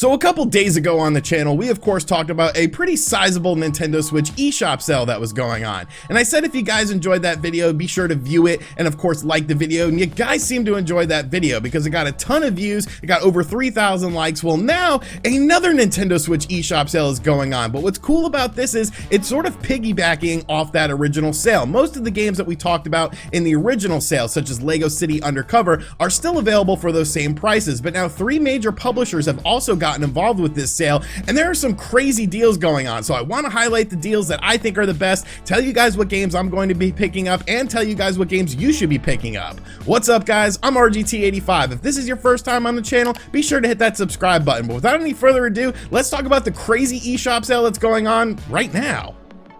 So a couple days ago on the channel, we of course talked about a pretty sizable Nintendo Switch eShop sale that was going on. And I said if you guys enjoyed that video, be sure to view it and of course like the video. And you guys seem to enjoy that video because it got a ton of views, it got over 3,000 likes. Well, now another Nintendo Switch eShop sale is going on. But what's cool about this is it's sort of piggybacking off that original sale. Most of the games that we talked about in the original sale, such as Lego City Undercover, are still available for those same prices. But now 3 major publishers have also gotten involved with this sale, and there are some crazy deals going on. So I want to highlight the deals that I think are the best, tell you guys what games I'm going to be picking up, and tell you guys what games you should be picking up. What's up, guys? I'm RGT85. If this is your first time on the channel, be sure to hit that subscribe button. But without any further ado, let's talk about the crazy eShop sale that's going on right now.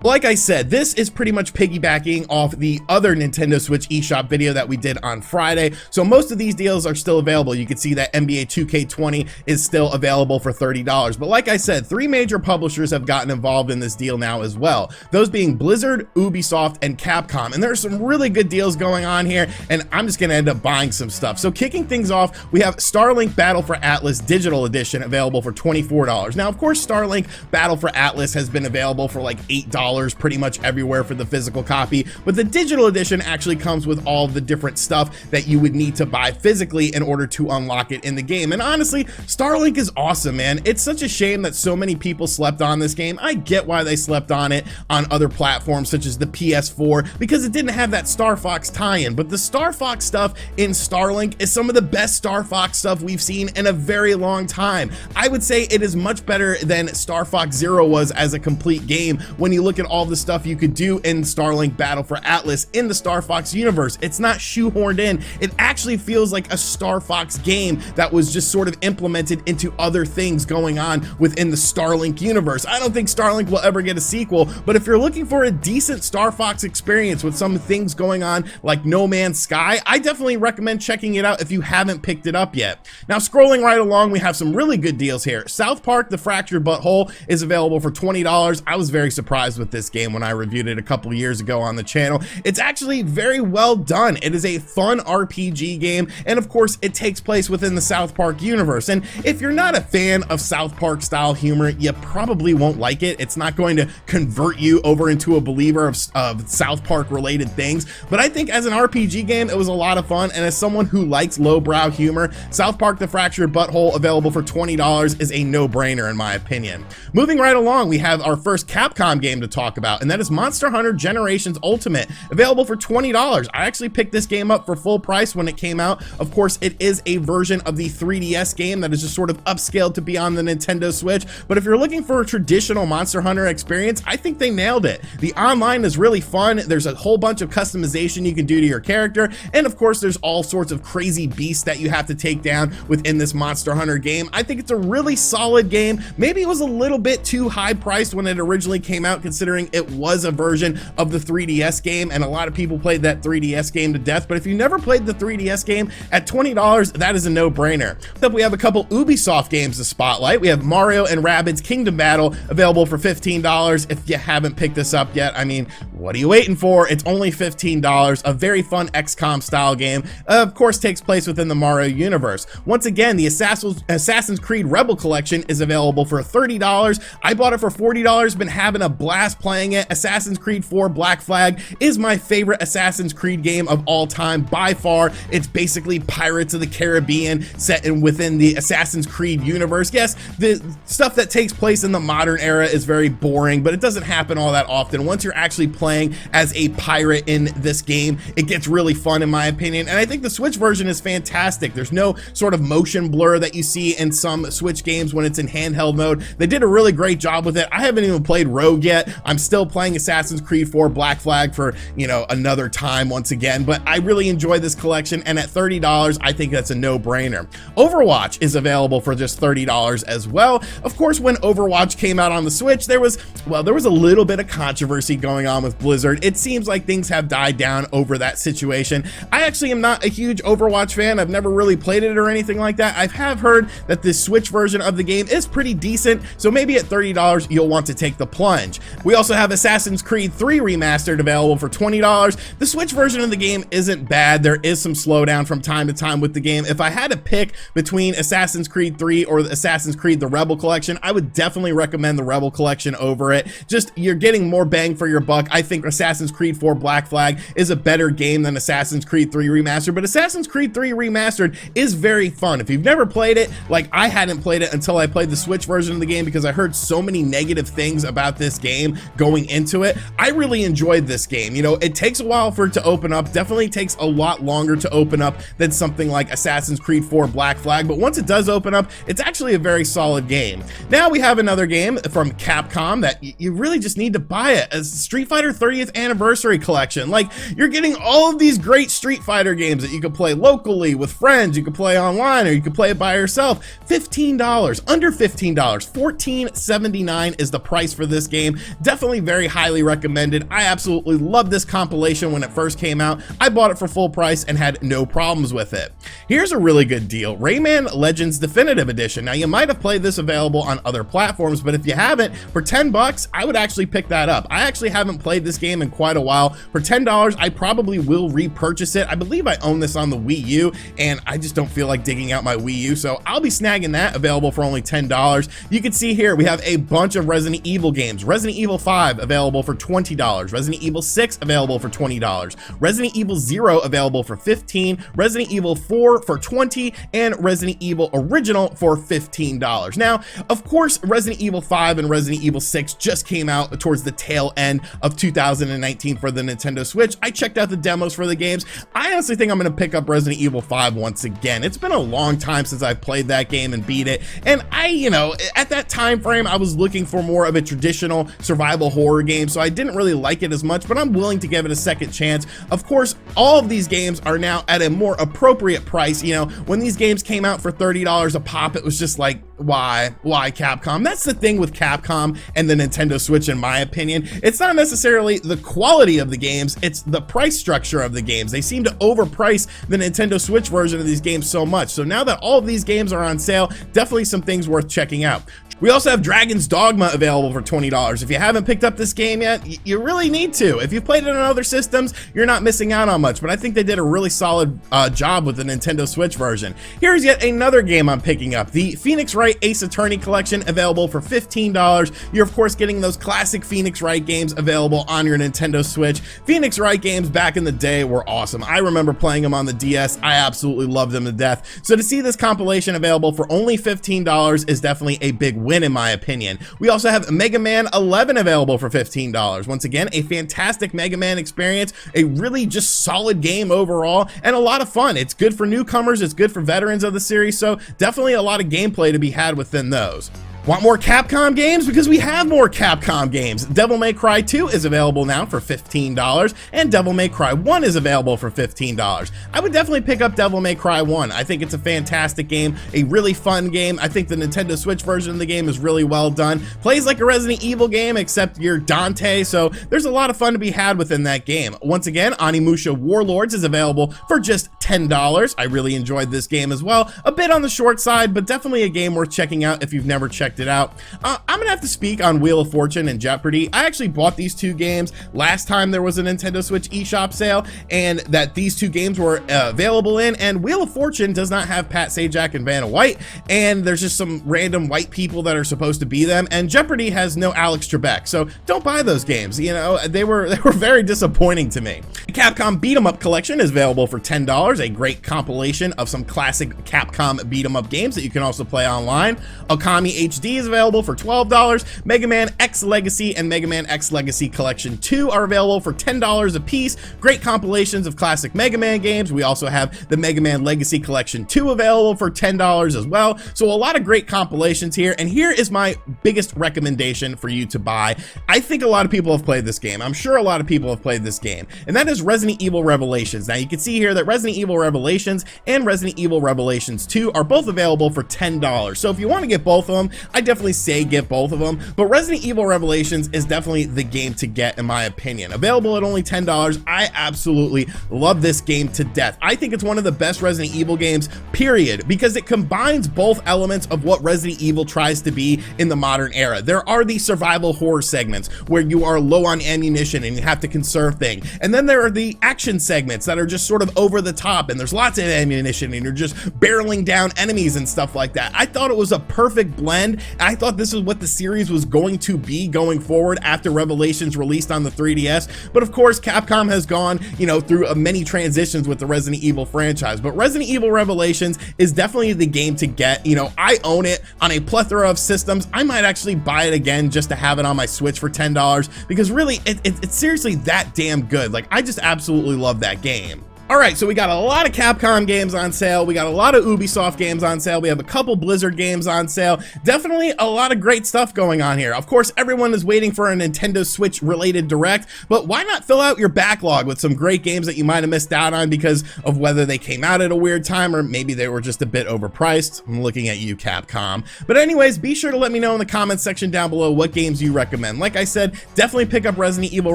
Like I said, this is pretty much piggybacking off the other Nintendo Switch eShop video that we did on Friday. So most of these deals are still available. You can see that NBA 2K20 is still available for $30. But like I said, 3 major publishers have gotten involved in this deal now as well. Those being Blizzard, Ubisoft, and Capcom. And there are some really good deals going on here, and I'm just gonna end up buying some stuff. So kicking things off, we have StarLink Battle for Atlas Digital Edition available for $24. Now, of course, StarLink Battle for Atlas has been available for like $8 pretty much everywhere for the physical copy, but the digital edition actually comes with all the different stuff that you would need to buy physically in order to unlock it in the game. And honestly, StarLink is awesome, man. It's such a shame that so many people slept on this game. I get why they slept on it on other platforms such as the PS4, because it didn't have that Star Fox tie-in, but the Star Fox stuff in StarLink is some of the best Star Fox stuff we've seen in a very long time. I would say it is much better than Star Fox Zero was as a complete game when you look at all the stuff you could do in StarLink Battle for Atlas in the Star Fox universe. It's not shoehorned in. It actually feels like a Star Fox game that was just sort of implemented into other things going on within the StarLink universe. I don't think StarLink will ever get a sequel, but if you're looking for a decent Star Fox experience with some things going on like No Man's Sky, I definitely recommend checking it out if you haven't picked it up yet. Now, scrolling right along, we have some really good deals here. South Park: The Fractured Butthole is available for $20. I was very surprised with this game when I reviewed it a couple years ago on the channel. It's actually very well done. It is a fun RPG game, and of course it takes place within the South Park universe. And if you're not a fan of South Park style humor, you probably won't like it. It's not going to convert you over into a believer of South Park related things, but I think as an RPG game it was a lot of fun, and as someone who likes lowbrow humor, South Park: The Fractured Butthole available for $20 is a no-brainer in my opinion. Moving right along, we have our first Capcom game to talk about, and that is Monster Hunter Generations Ultimate, available for $20. I actually picked this game up for full price when it came out. Of course, it is a version of the 3DS game that is just sort of upscaled to be on the Nintendo Switch, but if you're looking for a traditional Monster Hunter experience, I think they nailed it. The online is really fun. There's a whole bunch of customization you can do to your character, and of course, there's all sorts of crazy beasts that you have to take down within this Monster Hunter game. I think it's a really solid game. Maybe it was a little bit too high priced when it originally came out, considering it was a version of the 3DS game, and a lot of people played that 3DS game to death. But if you never played the 3DS game, at $20, that is a no-brainer. Then we have a couple Ubisoft games to spotlight. We have Mario and Rabbids Kingdom Battle available for $15. If you haven't picked this up yet, I mean, what are you waiting for? It's only $15. A very fun XCOM style game, of course takes place within the Mario universe. Once again, the Assassin's Creed Rebel Collection is available for $30. I bought it for $40, been having a blast playing it. Assassin's Creed 4 Black Flag is my favorite Assassin's Creed game of all time by far. It's basically Pirates of the Caribbean set within the Assassin's Creed universe. Yes, the stuff that takes place in the modern era is very boring, but it doesn't happen all that often. Once you're actually playing as a pirate in this game, it gets really fun in my opinion, and I think the Switch version is fantastic. There's no sort of motion blur that you see in some Switch games when it's in handheld mode. They did a really great job with it. I haven't even played Rogue yet. I'm still playing Assassin's Creed 4 Black Flag for, you know, another time once again, but I really enjoy this collection, and at $30, I think that's a no-brainer. Overwatch is available for just $30 as well. Of course, when Overwatch came out on the Switch, there was a little bit of controversy going on with Blizzard. It seems like things have died down over that situation. I actually am not a huge Overwatch fan. I've never really played it or anything like that. I have heard that the Switch version of the game is pretty decent, so maybe at $30 you'll want to take the plunge. We We also have Assassin's Creed 3 Remastered available for $20. The Switch version of the game isn't bad. There is some slowdown from time to time with the game. If I had to pick between Assassin's Creed 3 or Assassin's Creed The Rebel Collection, I would definitely recommend the Rebel Collection over it. Just, you're getting more bang for your buck. I think Assassin's Creed 4 Black Flag is a better game than Assassin's Creed 3 Remastered, but Assassin's Creed 3 Remastered is very fun. If you've never played it, like I hadn't played it until I played the Switch version of the game because I heard so many negative things about this game going into it. I really enjoyed this game. You know, it takes a while for it to open up, definitely takes a lot longer to open up than something like Assassin's Creed 4 Black Flag, but once it does open up, it's actually a very solid game. Now we have another game from Capcom that you really just need to buy it, as Street Fighter 30th Anniversary Collection. Like, you're getting all of these great Street Fighter games that you could play locally with friends, you could play online, or you could play it by yourself. $15, under $15, $14.79 is the price for this game. Definitely very highly recommended. I absolutely loved this compilation when it first came out. I bought it for full price and had no problems with it. Here's a really good deal, Rayman Legends Definitive Edition. Now, you might have played this available on other platforms, but if you haven't, for 10 bucks, I would actually pick that up. I actually haven't played this game in quite a while. For $10, I probably will repurchase it. I believe I own this on the Wii U, and I just don't feel like digging out my Wii U, so I'll be snagging that, available for only $10. You can see here, we have a bunch of Resident Evil games. Resident Evil 5 available for $20. Resident Evil 6 available for $20. Resident Evil 0 available for $15. Resident Evil 4 for $20, and Resident Evil Original for $15. Now, of course, Resident Evil 5 and Resident Evil 6 just came out towards the tail end of 2019 for the Nintendo Switch. I checked out the demos for the games. I honestly think I'm going to pick up Resident Evil 5 once again. It's been a long time since I've played that game and beat it, and you know, at that time frame, I was looking for more of a traditional survival horror game, so I didn't really like it as much, but I'm willing to give it a second chance. Of course, all of these games are now at a more appropriate price. You know, when these games came out for $30 a pop, it was just like, why Capcom? That's the thing with Capcom and the Nintendo Switch, in my opinion. It's not necessarily the quality of the games, it's the price structure of the games. They seem to overprice the Nintendo Switch version of these games so much. So now that all of these games are on sale, definitely some things worth checking out. We also have Dragon's Dogma available for $20. If you haven't picked up this game yet, you really need to. If you've played it on other systems, you're not missing out on much, but I think they did a really solid job with the Nintendo Switch version. Here's yet another game I'm picking up, the Phoenix Wright Ace Attorney Collection, available for $15. You're of course getting those classic Phoenix Wright games available on your Nintendo Switch. Phoenix Wright games back in the day were awesome. I remember playing them on the DS. I absolutely loved them to death. So to see this compilation available for only $15 is definitely a big win, in my opinion. We also have Mega Man 11 available for $15. Once again, a fantastic Mega Man experience, a really just solid game overall, and a lot of fun. It's good for newcomers, it's good for veterans of the series, so definitely a lot of gameplay to be had within those. Want more Capcom games? Because we have more Capcom games. Devil May Cry 2 is available now for $15, and Devil May Cry 1 is available for $15. I would definitely pick up Devil May Cry 1. I think it's a fantastic game, a really fun game. I think the Nintendo Switch version of the game is really well done. Plays like a Resident Evil game, except you're Dante, so there's a lot of fun to be had within that game. Once again, Onimusha Warlords is available for just $10. I really enjoyed this game as well. A bit on the short side, but definitely a game worth checking out if you've never checked it out. I'm gonna have to speak on Wheel of Fortune and Jeopardy. I actually bought these two games last time there was a Nintendo Switch eShop sale, and that these two games were available in, and Wheel of Fortune does not have Pat Sajak and Vanna White, and there's just some random white people that are supposed to be them, and Jeopardy has no Alex Trebek, so don't buy those games. You know, they were very disappointing to me. The Capcom Beat 'em Up Collection is available for $10, a great compilation of some classic Capcom beat 'em up games that you can also play online. Okami HD is available for $12. Mega Man X Legacy and Mega Man X Legacy Collection 2 are available for $10 a piece. Great compilations of classic Mega Man games. We also have the Mega Man Legacy Collection 2 available for $10 as well. So a lot of great compilations here, and here is my biggest recommendation for you to buy. I think a lot of people have played this game. I'm sure a lot of people have played this game, and that is Resident Evil Revelations. Now you can see here that Resident Evil Revelations and Resident Evil Revelations 2 are both available for $10. So if you want to get both of them, I definitely say get both of them, but Resident Evil Revelations is definitely the game to get in my opinion. Available at only $10, I absolutely love this game to death. I think it's one of the best Resident Evil games, period, because it combines both elements of what Resident Evil tries to be in the modern era. There are these survival horror segments where you are low on ammunition and you have to conserve things, and then there are the action segments that are just sort of over the top and there's lots of ammunition and you're just barreling down enemies and stuff like that. I thought it was a perfect blend. I thought this is what the series was going to be going forward after Revelations released on the 3DS, but of course Capcom has gone, you know, through many transitions with the Resident Evil franchise. But Resident Evil Revelations is definitely the game to get. You know, I own it on a plethora of systems. I might actually buy it again just to have it on my Switch for $10 because really it's seriously that damn good. Like, I just absolutely love that game. All right, so we got a lot of Capcom games on sale. We got a lot of Ubisoft games on sale. We have a couple Blizzard games on sale. Definitely a lot of great stuff going on here. Of course, everyone is waiting for a Nintendo Switch related direct, but why not fill out your backlog with some great games that you might have missed out on because of whether they came out at a weird time or maybe they were just a bit overpriced? I'm looking at you, Capcom. But anyways, be sure to let me know in the comments section down below what games you recommend. Like I said, definitely pick up Resident Evil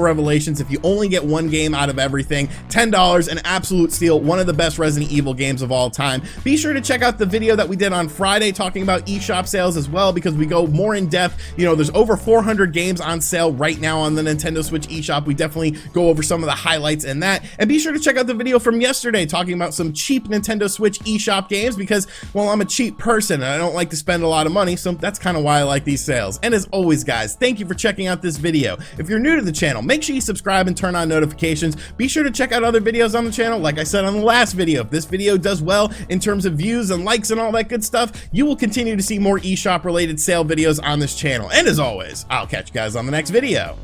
Revelations if you only get one game out of everything. $10, an absolute steal, one of the best Resident Evil games of all time. Be sure to check out the video that we did on Friday talking about eShop sales as well, because we go more in depth. You know, there's over 400 games on sale right now on the Nintendo Switch eShop. We definitely go over some of the highlights in that. And be sure to check out the video from yesterday talking about some cheap Nintendo Switch eShop games because, well, I'm a cheap person and I don't like to spend a lot of money, so that's kind of why I like these sales. And as always, guys, thank you for checking out this video. If you're new to the channel, make sure you subscribe and turn on notifications. Be sure to check out other videos on the channel. Like I said on the last video, if this video does well in terms of views and likes and all that good stuff, you will continue to see more eShop related sale videos on this channel. And as always, I'll catch you guys on the next video.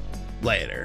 Later.